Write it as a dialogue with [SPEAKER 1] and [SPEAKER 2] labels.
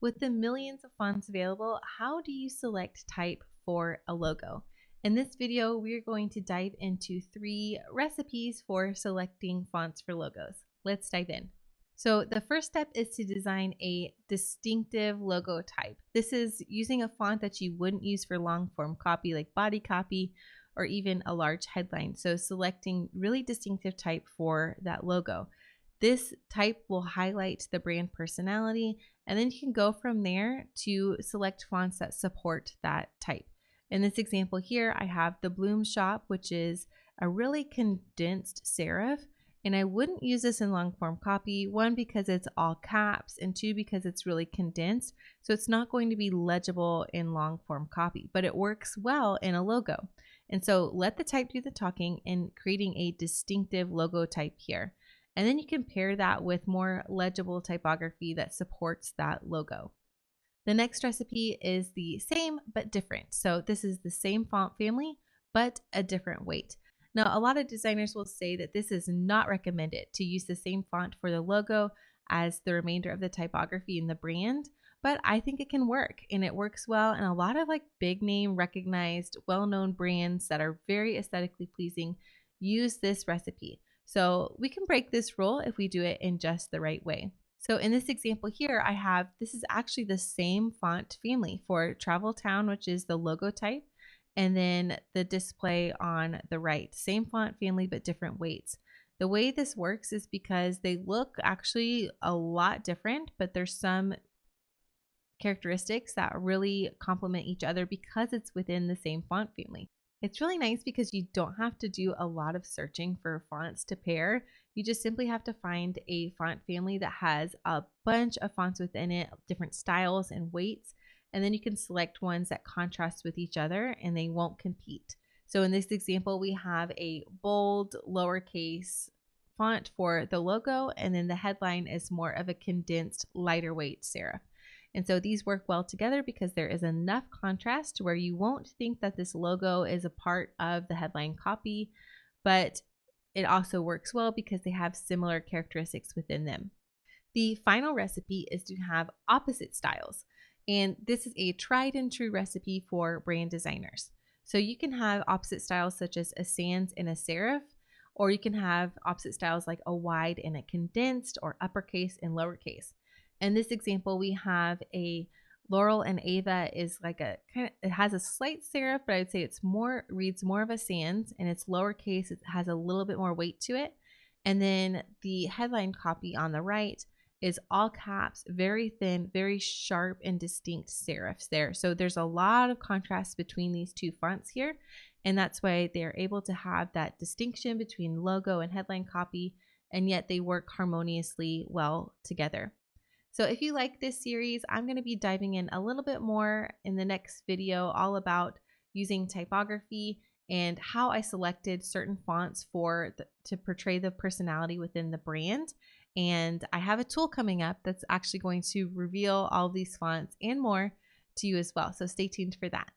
[SPEAKER 1] With the millions of fonts available, how do you select type for a logo? In this video, we're going to dive into 3 recipes for selecting fonts for logos. Let's dive in. So the first step is to design a distinctive logo type. This is using a font that you wouldn't use for long form copy like body copy or even a large headline. So selecting really distinctive type for that logo. This type will highlight the brand personality, and then you can go from there to select fonts that support that type. In this example here, I have the Bloom Shop, which is a really condensed serif, and I wouldn't use this in long form copy, 1 because it's all caps, and 2 because it's really condensed, so it's not going to be legible in long form copy, but it works well in a logo. And so let the type do the talking in creating a distinctive logo type here. And then you can pair that with more legible typography that supports that logo. The next recipe is the same but different. So this is the same font family, but a different weight. Now, a lot of designers will say that this is not recommended to use the same font for the logo as the remainder of the typography in the brand, but I think it can work, and it works well. And a lot of big name, recognized, well-known brands that are very aesthetically pleasing use this recipe. So we can break this rule if we do it in just the right way. So in this example here, this is actually the same font family for Travel Town, which is the logo type, and then the display on the right. Same font family, but different weights. The way this works is because they look actually a lot different, but there's some characteristics that really complement each other because it's within the same font family. It's really nice because you don't have to do a lot of searching for fonts to pair. You just simply have to find a font family that has a bunch of fonts within it, different styles and weights, and then you can select ones that contrast with each other and they won't compete. So in this example, we have a bold lowercase font for the logo, and then the headline is more of a condensed lighter weight serif. And so these work well together because there is enough contrast where you won't think that this logo is a part of the headline copy, but it also works well because they have similar characteristics within them. The final recipe is to have opposite styles. And this is a tried and true recipe for brand designers. So you can have opposite styles such as a sans and a serif, or you can have opposite styles like a wide and a condensed, or uppercase and lowercase. In this example, we have a Laurel and Ava is it has a slight serif, but I would say it's reads more of a sans, and it's lowercase. It has a little bit more weight to it. And then the headline copy on the right is all caps, very thin, very sharp and distinct serifs there. So there's a lot of contrast between these two fonts here, and that's why they're able to have that distinction between logo and headline copy, and yet they work harmoniously well together. So if you like this series, I'm going to be diving in a little bit more in the next video, all about using typography and how I selected certain fonts to portray the personality within the brand. And I have a tool coming up that's actually going to reveal all of these fonts and more to you as well. So stay tuned for that.